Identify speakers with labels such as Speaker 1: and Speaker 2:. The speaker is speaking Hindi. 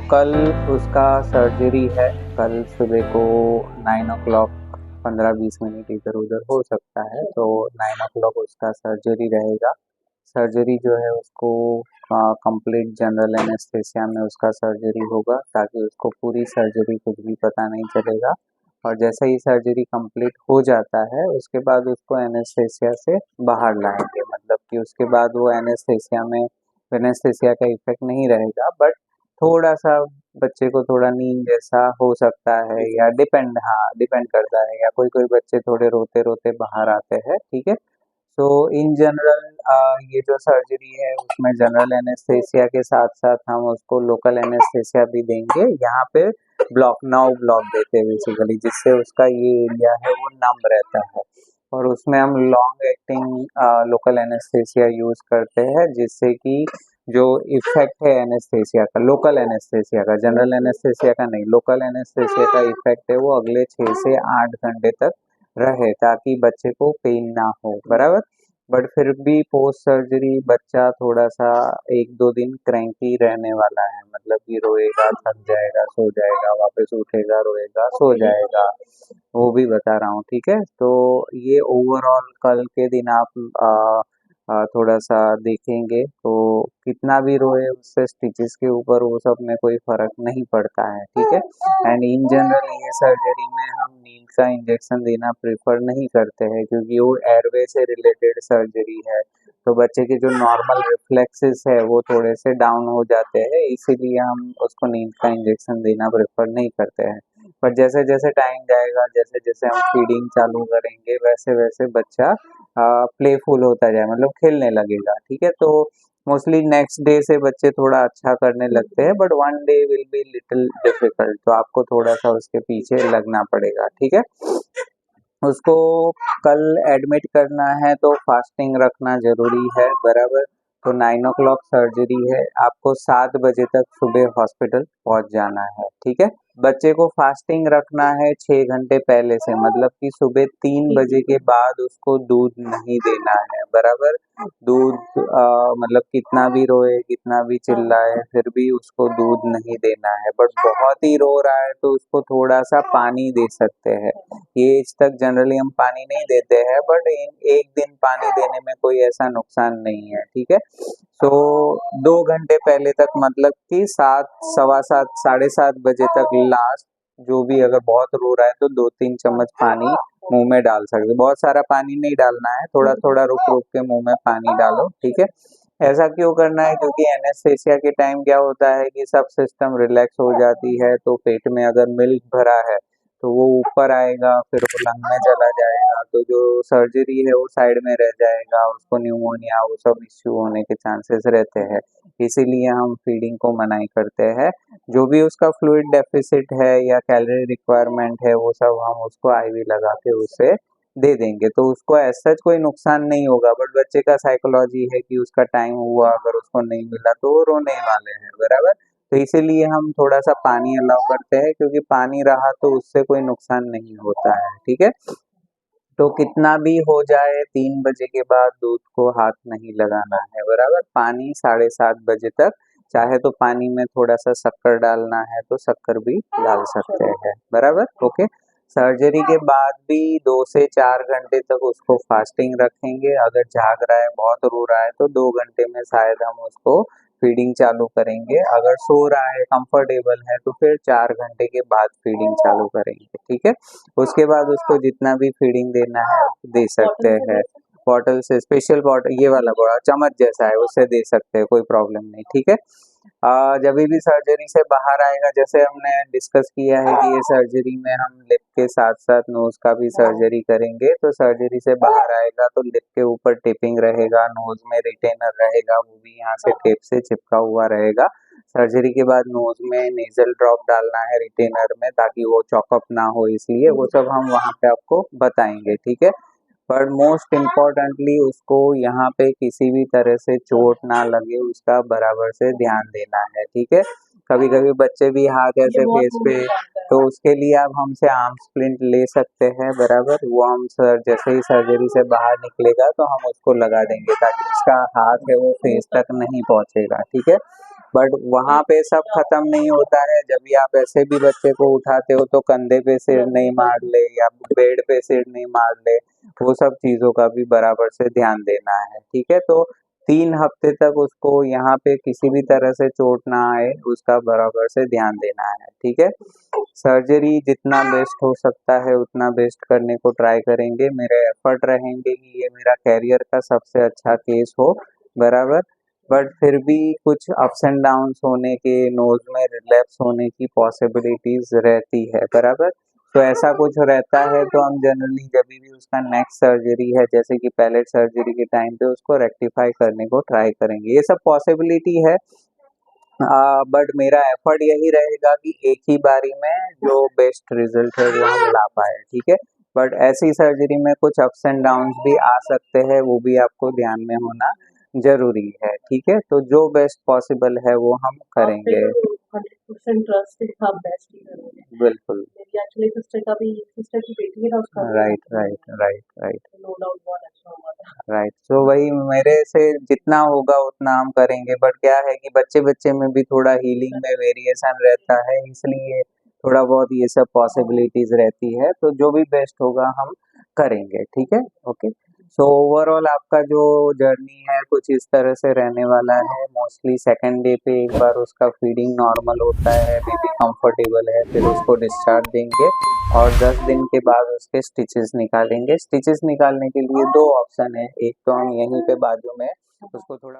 Speaker 1: कल उसका सर्जरी है। कल सुबह को 9 o'clock 15-20 मिनट इधर उधर हो सकता है, तो 9 o'clock उसका सर्जरी रहेगा। सर्जरी जो है उसको कंप्लीट जनरल एनेस्थेसिया में उसका सर्जरी होगा, ताकि उसको पूरी सर्जरी कुछ भी पता नहीं चलेगा। और जैसे ही सर्जरी कंप्लीट हो जाता है उसके बाद उसको एनेस्थेसिया से बाहर लाएंगे, मतलब कि उसके बाद वो एनेस्थेसिया का इफेक्ट नहीं रहेगा, बट थोड़ा सा बच्चे को थोड़ा नींद जैसा हो सकता है, या डिपेंड करता है, या कोई कोई बच्चे थोड़े रोते रोते बाहर आते हैं। ठीक है। तो इन जनरल ये जो सर्जरी है उसमें जनरल एनेस्थेसिया के साथ साथ हम उसको लोकल एनेस्थेसिया भी देंगे। यहाँ पे ब्लॉक देते हैं बेसिकली, जिससे उसका ये एरिया है वो नम रहता है। और उसमें हम long acting local anaesthesia use करते हैं, जिससे कि जो इफेक्ट है एनेस्थेसिया का, लोकल एनेस्थेसिया का, जनरल एनेस्थेसिया का नहीं, लोकल एनेस्थेसिया का इफेक्ट है वो अगले 6 से 8 घंटे तक रहे, ताकि बच्चे को पेन ना हो। बराबर। बट फिर भी पोस्ट सर्जरी बच्चा थोड़ा सा 1-2 दिन क्रैंकी रहने वाला है, मतलब कि रोएगा, थक जाएगा, सो जाएगा, वापस उठेगा, रोएगा, सो जाएगा। वो भी बता रहा हूँ। ठीक है। तो ये ओवरऑल कल के दिन आप थोड़ा सा देखेंगे तो कितना भी रोए उससे स्टिचेस के ऊपर वो सब में कोई फर्क नहीं पड़ता है। ठीक है। एंड इन जनरल ये सर्जरी में हम नील का इंजेक्शन देना प्रेफर नहीं करते हैं, क्योंकि वो एयरवे से रिलेटेड सर्जरी है, तो बच्चे के जो नॉर्मल रिफ्लेक्सेस है वो थोड़े से डाउन हो जाते हैं, इसीलिए हम उसको नील का इंजेक्शन देना प्रेफर नहीं करते हैं। पर जैसे जैसे टाइम जाएगा, जैसे जैसे हम फीडिंग चालू करेंगे, वैसे वैसे बच्चा प्लेफुल होता जाए, मतलब खेलने लगेगा। ठीक है। तो मोस्टली नेक्स्ट डे से बच्चे थोड़ा अच्छा करने लगते हैं, but one day will be little difficult, तो आपको थोड़ा सा उसके पीछे लगना पड़ेगा। ठीक है। उसको कल एडमिट करना है तो फास्टिंग रखना जरूरी है। बराबर। तो 9 o'clock सर्जरी है, आपको 7 बजे तक सुबह हॉस्पिटल पहुंच जाना है। ठीक है। बच्चे को फास्टिंग रखना है 6 घंटे पहले से, मतलब कि सुबह 3 बजे के बाद उसको दूध नहीं देना है। बराबर। दूध मतलब कितना भी रोए, कितना भी चिल्लाए, फिर भी उसको दूध नहीं देना है। बट बहुत ही रो रहा है तो उसको थोड़ा सा पानी दे सकते हैं। ये एज तक जनरली हम पानी नहीं देते हैं, बट एक दिन पानी देने में कोई ऐसा नुकसान नहीं है। ठीक है। तो 2 घंटे पहले तक, मतलब कि 7, 7:15, 7:30 बजे तक लास्ट, जो भी अगर बहुत रो रहा है तो 2-3 चम्मच पानी मुंह में डाल सकते। बहुत सारा पानी नहीं डालना है, थोड़ा थोड़ा रुक रुक के मुंह में पानी डालो। ठीक है। ऐसा क्यों करना है? क्योंकि एनेस्थेसिया के टाइम क्या होता है कि सब सिस्टम रिलैक्स हो जाती है, तो पेट में अगर मिल्क भरा है तो वो ऊपर आएगा, फिर वो लंग में चला जाएगा, तो जो सर्जरी है वो साइड में रह जाएगा, उसको न्यूमोनिया वो सब इश्यू होने के चांसेस रहते हैं। इसीलिए हम फीडिंग को मनाही करते हैं। जो भी उसका फ्लूइड डेफिसिट है या कैलोरी रिक्वायरमेंट है वो सब हम उसको आईवी लगा के उसे दे देंगे, तो उसको एज सच कोई नुकसान नहीं होगा। बट बच्चे का साइकोलॉजी है कि उसका टाइम हुआ, अगर उसको नहीं मिला तो वो रोने वाले हैं। बराबर। तो इसीलिए हम थोड़ा सा पानी अलाउ करते हैं, क्योंकि पानी रहा तो उससे कोई नुकसान नहीं होता है। ठीक है। तो कितना भी हो जाए 3 बजे के बाद दूध को हाथ नहीं लगाना है। बराबर। पानी 7:30 बजे तक, चाहे तो पानी में थोड़ा सा शक्कर डालना है तो शक्कर भी डाल सकते हैं। बराबर। ओके। सर्जरी के बाद भी 2 से 4 घंटे तक उसको फास्टिंग रखेंगे। अगर जाग रहा है, बहुत रो रहा है, तो 2 घंटे में शायद हम उसको फीडिंग चालू करेंगे। अगर सो रहा है, कंफर्टेबल है, तो फिर 4 घंटे के बाद फीडिंग चालू करेंगे। ठीक है। उसके बाद उसको जितना भी फीडिंग देना है दे सकते हैं। बॉटल से, स्पेशल बॉटल, ये वाला बड़ा चम्मच जैसा है, उससे दे सकते हैं, कोई प्रॉब्लम नहीं। ठीक है। जब भी सर्जरी से बाहर आएगा, जैसे हमने डिस्कस किया है कि ये सर्जरी में हम लिप के साथ साथ नोज का भी सर्जरी करेंगे, तो सर्जरी से बाहर आएगा तो लिप के ऊपर टिपिंग रहेगा, नोज में रिटेनर रहेगा, वो भी यहाँ से टेप से चिपका हुआ रहेगा। सर्जरी के बाद नोज में नेजल ड्रॉप डालना है रिटेनर में, ताकि वो चॉकअप ना हो, इसलिए वो सब हम वहाँ पे आपको बताएंगे। ठीक है। पर मोस्ट इम्पोर्टेंटली उसको यहाँ पे किसी भी तरह से चोट ना लगे, उसका बराबर से ध्यान देना है। ठीक है। कभी कभी बच्चे भी हाथ ऐसे फेस पे, तो उसके लिए आप हमसे आर्म स्प्लिंट ले सकते हैं। बराबर। वो हम सर जैसे ही सर्जरी से बाहर निकलेगा तो हम उसको लगा देंगे, ताकि उसका हाथ है वो फेस तक नहीं पहुंचेगा। ठीक है। बट वहाँ पे सब खत्म नहीं होता है। जब भी आप ऐसे भी बच्चे को उठाते हो तो कंधे पे सिर नहीं मार ले या बेड पे सिर नहीं मार ले, वो सब चीज़ों का भी बराबर से ध्यान देना है, ठीक है। तो 3 हफ्ते तक उसको यहाँ पे किसी भी तरह से चोट ना आए, उसका बराबर से ध्यान देना है, ठीक है। सर्जरी जितना बेस्ट हो सकता है उतना बेस्ट करने को ट्राई करेंगे। मेरे एफर्ट रहेंगे कि ये मेरा कैरियर का सबसे अच्छा केस हो, बराबर। बट फिर भी कुछ अप्स एंड डाउन्स होने के, नोज में रिलैप्स होने की पॉसिबिलिटीज रहती है, बराबर। तो ऐसा कुछ रहता है तो हम जनरली जब भी उसका नेक्स्ट सर्जरी है, जैसे कि पैलेट सर्जरी के टाइम पे उसको रेक्टिफाई करने को ट्राई करेंगे। ये सब पॉसिबिलिटी है, बट मेरा एफर्ट यही रहेगा कि एक ही बारी में जो बेस्ट रिजल्ट है वो हम ला पाए, ठीक है। बट ऐसी सर्जरी में कुछ अप्स एंड डाउन्स भी आ सकते हैं, वो भी आपको ध्यान में होना जरूरी है, ठीक है। तो जो बेस्ट पॉसिबल है वो हम करेंगे।
Speaker 2: 100% ट्रस्ट है, आप बेस्ट ही करोगे।
Speaker 1: बिल्कुल,
Speaker 2: मेरी एक्चुअली सिस्टर की बेटी है ना, उसका भी
Speaker 1: right right right right
Speaker 2: no doubt बहुत अच्छा हुआ था।
Speaker 1: राइट। तो वही मेरे से जितना होगा उतना हम करेंगे। बट क्या है कि बच्चे बच्चे में भी थोड़ा हीलिंग में वेरिएशन रहता है, इसलिए थोड़ा बहुत ये सब पॉसिबिलिटीज रहती है। तो जो भी बेस्ट होगा हम करेंगे, ठीक है, ओके। सो ओवरऑल आपका जो जर्नी है कुछ इस तरह से रहने वाला है। मोस्टली सेकेंड डे पे एक बार उसका फीडिंग नॉर्मल होता है, बेबी कंफर्टेबल है, फिर उसको डिस्चार्ज देंगे और 10 दिन के बाद उसके स्टिचेस निकालेंगे। स्टिचेस निकालने के लिए 2 ऑप्शन है, एक तो हम यहीं पे बाजू में उसको थोड़ा